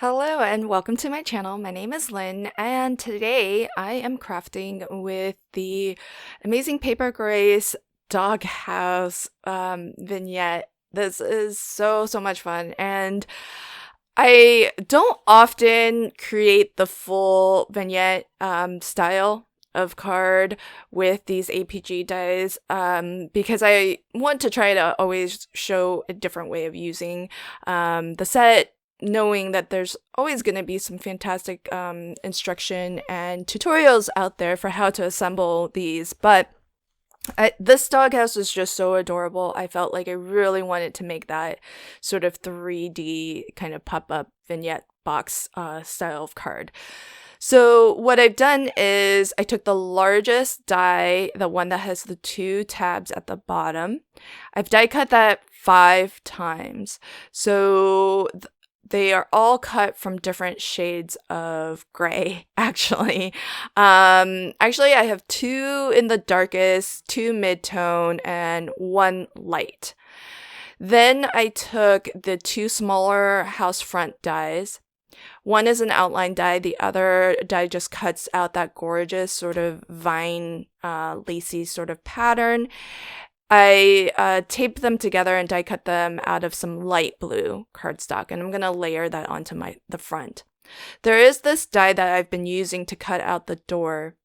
Hello and welcome to my channel. My name is Lynn and today I am crafting with the Amazing Paper Grace Doghouse vignette. This is so much fun, and I don't often create the full vignette style of card with these APG dies because I want to try to always show a different way of using the set, knowing that there's always going to be some fantastic instruction and tutorials out there for how to assemble these. But this doghouse is just so adorable. I felt like I really wanted to make that sort of 3D kind of pop-up vignette box style of card. So what I've done is I took the largest die, the one that has the 2 tabs at the bottom. I've die cut that 5 times. So they are all cut from different shades of gray, actually. Actually, I have 2 in the darkest, 2 mid-tone, and 1 light. Then I took the 2 smaller house front dies. One is an outline die, the other die just cuts out that gorgeous sort of vine, lacy sort of pattern. I taped them together and die cut them out of some light blue cardstock, and I'm going to layer that onto the front. There is this die that I've been using to cut out the door,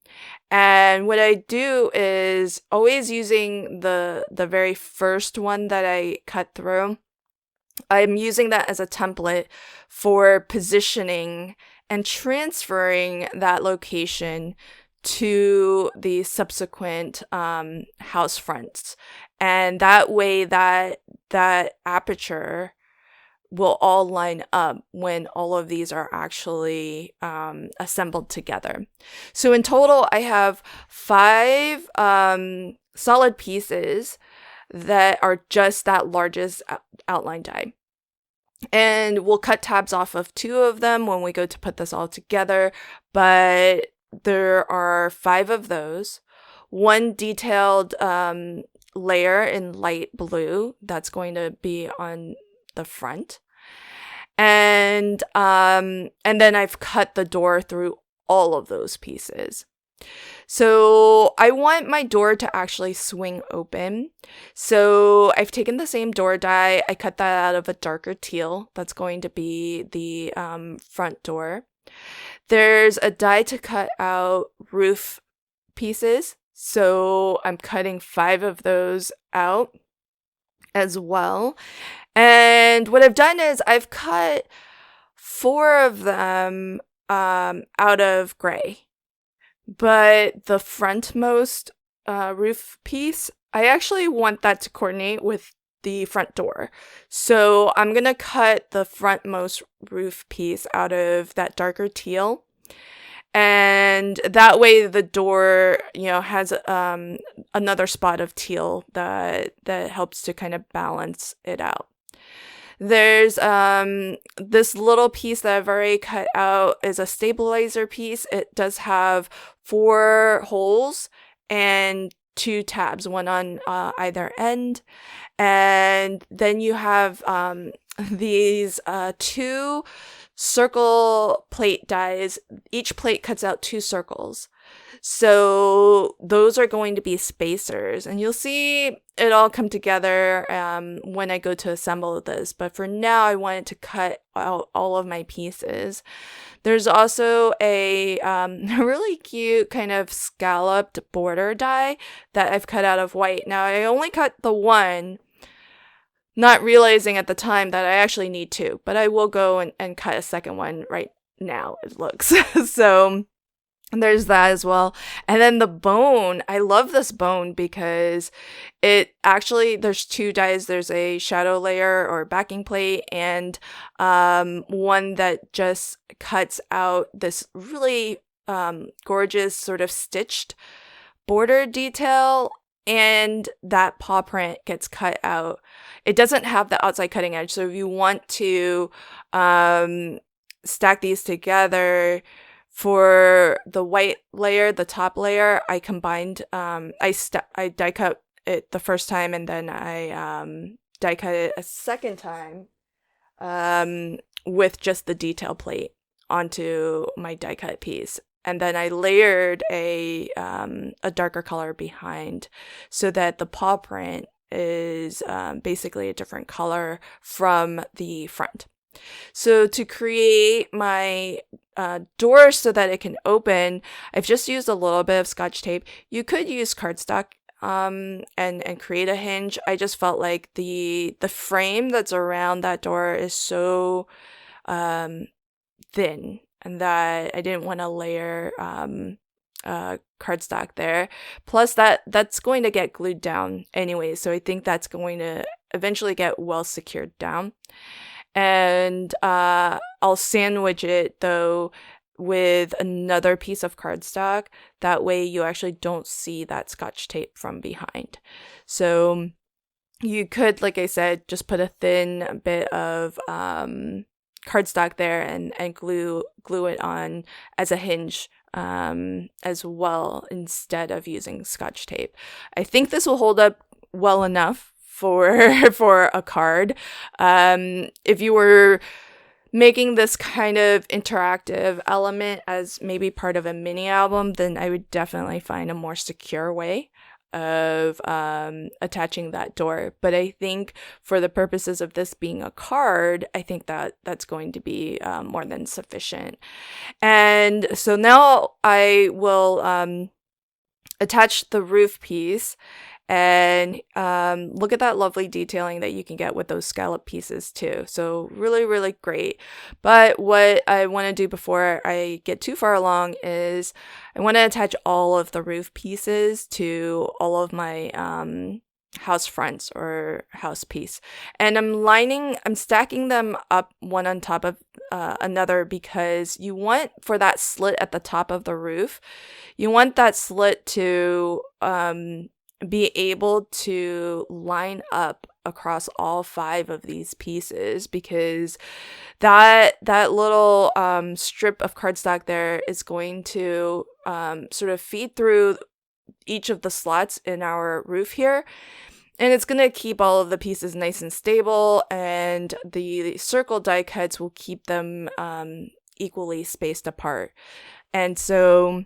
and what I do is always using the very first one that I cut through. I'm using that as a template for positioning and transferring that location to the subsequent house fronts, and that way that aperture will all line up when all of these are actually assembled together. So in total I have 5 solid pieces that are just that largest outline die. And we'll cut tabs off of 2 of them when we go to put this all together, but there are 5 of those. 1 detailed layer in light blue that's going to be on the front. And then I've cut the door through all of those pieces. So I want my door to actually swing open. So I've taken the same door die. I cut that out of a darker teal. That's going to be the front door. There's a die to cut out roof pieces. So I'm cutting 5 of those out as well. And what I've done is I've cut 4 of them out of gray. But the frontmost roof piece, I actually want that to coordinate with the front door. So I'm going to cut the frontmost roof piece out of that darker teal. And that way the door, has another spot of teal that helps to kind of balance it out. There's this little piece that I've already cut out is a stabilizer piece. It does have 4 holes and 2 tabs, one on either end. And then you have these 2 circle plate dies. Each plate cuts out 2 circles. So those are going to be spacers, and you'll see it all come together when I go to assemble this. But for now, I wanted to cut out all of my pieces. There's also a really cute kind of scalloped border die that I've cut out of white. Now, I only cut the one, not realizing at the time that I actually need 2, but I will go and cut a second one right now, it looks. So there's that as well. And then the bone, I love this bone because it actually, there's 2 dies. There's a shadow layer or backing plate, and one that just cuts out this really gorgeous sort of stitched border detail, and that paw print gets cut out. It doesn't have the outside cutting edge, so if you want to stack these together, for the white layer, the top layer, I combined, I die cut it the first time, and then I die cut it a second time with just the detail plate onto my die cut piece. And then I layered a darker color behind so that the paw print is basically a different color from the front. So to create my door so that it can open, I've just used a little bit of Scotch tape. You could use cardstock and create a hinge. I just felt like the frame that's around that door is so thin, and that I didn't want to layer cardstock there. Plus that's going to get glued down anyway, so I think that's going to eventually get well secured down. And I'll sandwich it though with another piece of cardstock. That way you actually don't see that Scotch tape from behind. So you could, like I said, just put a thin bit of cardstock there and glue it on as a hinge as well, instead of using Scotch tape. I think this will hold up well enough for a card. If you were making this kind of interactive element as maybe part of a mini album, then I would definitely find a more secure way of attaching that door. But I think for the purposes of this being a card, I think that that's going to be more than sufficient. And so now I will attach the roof piece. And look at that lovely detailing that you can get with those scallop pieces too. So really, really great. But what I want to do before I get too far along is I want to attach all of the roof pieces to all of my house fronts or house piece. And I'm stacking them up one on top of another, because you want, for that slit at the top of the roof, you want that slit to be able to line up across all 5 of these pieces, because that little strip of cardstock there is going to sort of feed through each of the slots in our roof here, and it's going to keep all of the pieces nice and stable, and the circle die cuts will keep them equally spaced apart. And so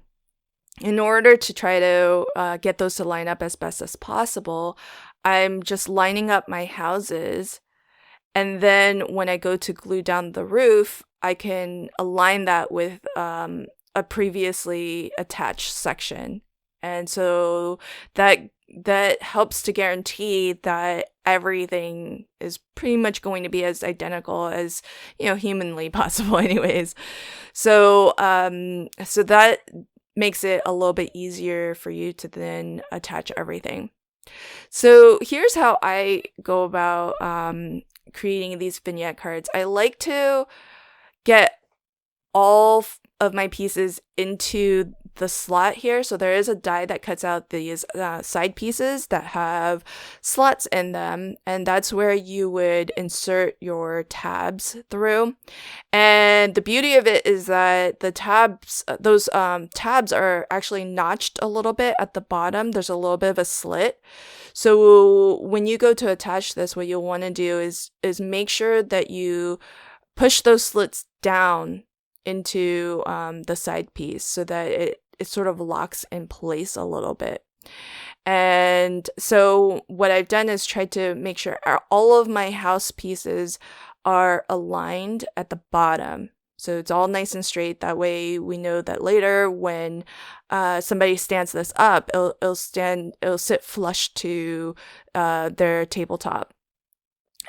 in order to try to get those to line up as best as possible, I'm just lining up my houses. And then when I go to glue down the roof, I can align that with a previously attached section. And so that helps to guarantee that everything is pretty much going to be as identical as, humanly possible anyways. So that makes it a little bit easier for you to then attach everything. So here's how I go about creating these vignette cards. I like to get all of my pieces into the slot here. So there is a die that cuts out these side pieces that have slots in them, and that's where you would insert your tabs through. And the beauty of it is that the tabs, those tabs are actually notched a little bit at the bottom. There's a little bit of a slit. So when you go to attach this, what you'll want to do is make sure that you push those slits down into the side piece so that it sort of locks in place a little bit. And so what I've done is tried to make sure all of my house pieces are aligned at the bottom. So it's all nice and straight. That way we know that later when somebody stands this up, it'll sit flush to their tabletop.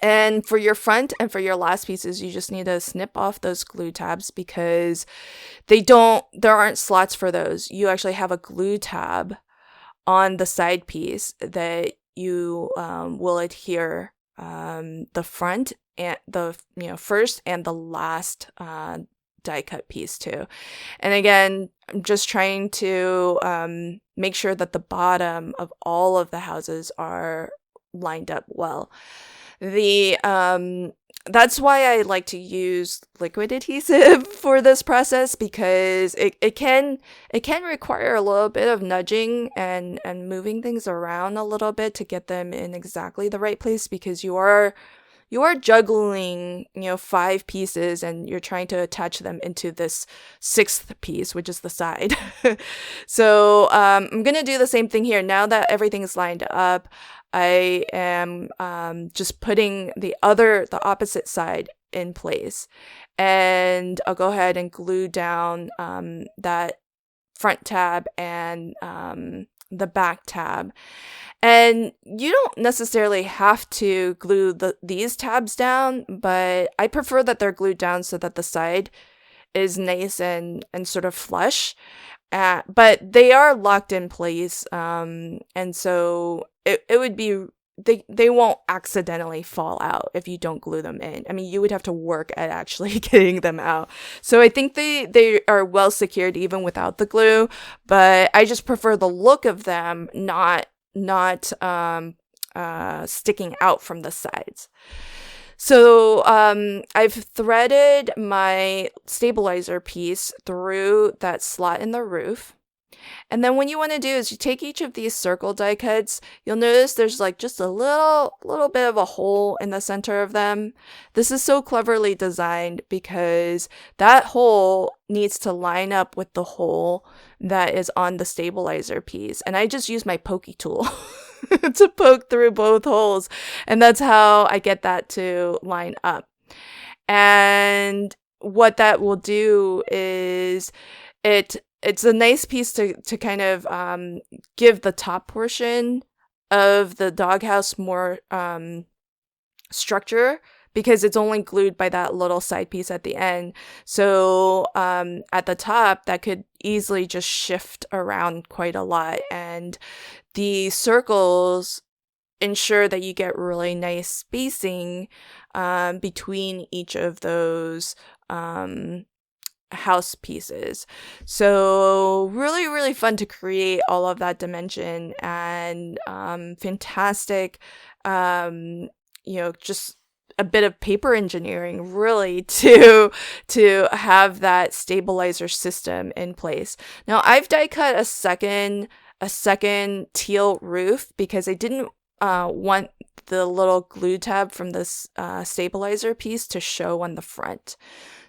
And for your front and for your last pieces, you just need to snip off those glue tabs, because there aren't slots for those. You actually have a glue tab on the side piece that you will adhere the front and the first and the last die cut piece to. And again, I'm just trying to make sure that the bottom of all of the houses are lined up well. That's why I like to use liquid adhesive for this process, because it can require a little bit of nudging and moving things around a little bit to get them in exactly the right place, because you are you are juggling, 5 pieces, and you're trying to attach them into this 6th piece, which is the side. So I'm gonna do the same thing here. Now that everything is lined up, I am just putting the opposite side in place, and I'll go ahead and glue down that front tab and the back tab. And you don't necessarily have to glue these tabs down, but I prefer that they're glued down so that the side is nice and sort of flush. But they are locked in place, and so it would be, they won't accidentally fall out if you don't glue them in. I mean, you would have to work at actually getting them out. So I think they are well secured even without the glue, but I just prefer the look of them not sticking out from the sides. So I've threaded my stabilizer piece through that slot in the roof. And then what you want to do is you take each of these circle die cuts. You'll notice there's like just a little bit of a hole in the center of them. This is so cleverly designed because that hole needs to line up with the hole that is on the stabilizer piece. And I just use my pokey tool to poke through both holes. And that's how I get that to line up. And what that will do is it's a nice piece to kind of give the top portion of the doghouse more structure, because it's only glued by that little side piece at the end. So at the top, that could easily just shift around quite a lot. And the circles ensure that you get really nice spacing between each of those house pieces. So really, really fun to create all of that dimension, and fantastic, just a bit of paper engineering really to have that stabilizer system in place. Now I've die cut a second teal roof because I didn't want the little glue tab from this stabilizer piece to show on the front.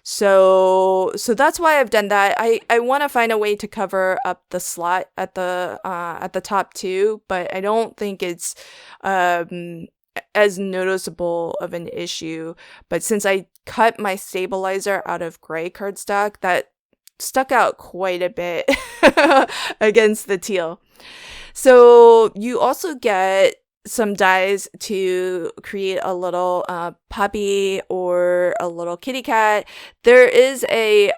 So that's why I've done that. I want to find a way to cover up the slot at the top too, but I don't think it's as noticeable of an issue. But since I cut my stabilizer out of gray cardstock, that stuck out quite a bit against the teal. So you also get some dies to create a little puppy or a little kitty cat. There is a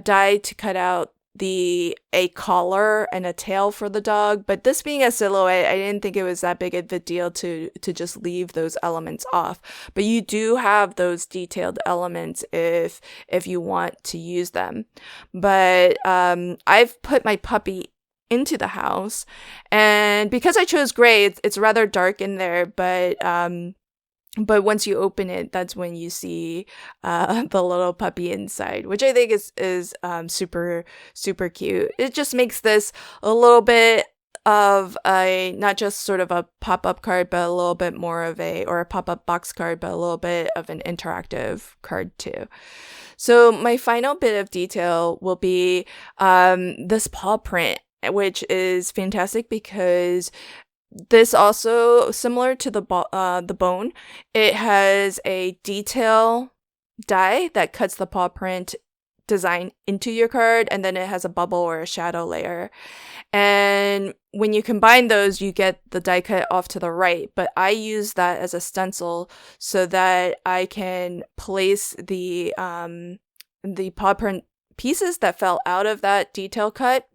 die to cut out a collar and a tail for the dog, but this being a silhouette, I didn't think it was that big of a deal to just leave those elements off. But you do have those detailed elements if you want to use them. But I've put my puppy into the house, and because I chose gray, it's rather dark in there, but once you open it, that's when you see the little puppy inside, which I think is super, super cute. It just makes this a little bit of not just sort of a pop-up card, but a little bit more of or a pop-up box card, but a little bit of an interactive card too. So my final bit of detail will be this paw print, which is fantastic because this also, similar to the bone, it has a detail die that cuts the paw print design into your card, and then it has a bubble or a shadow layer. And when you combine those, you get the die cut off to the right. But I use that as a stencil so that I can place the paw print pieces that fell out of that detail cut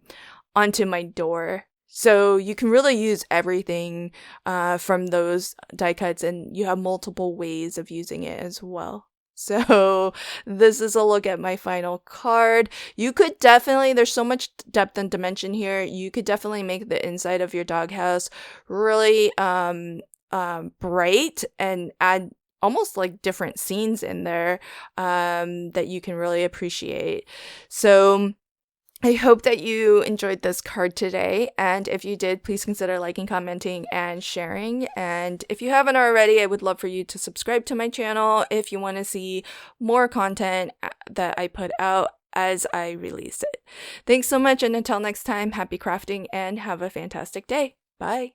onto my door. So you can really use everything from those die cuts, and you have multiple ways of using it as well. So this is a look at my final card. You could definitely, there's so much depth and dimension here, you could definitely make the inside of your doghouse really bright and add almost like different scenes in there that you can really appreciate. So I hope that you enjoyed this card today, and if you did, please consider liking, commenting, and sharing. And if you haven't already, I would love for you to subscribe to my channel if you want to see more content that I put out as I release it. Thanks so much, and until next time, happy crafting and have a fantastic day. Bye!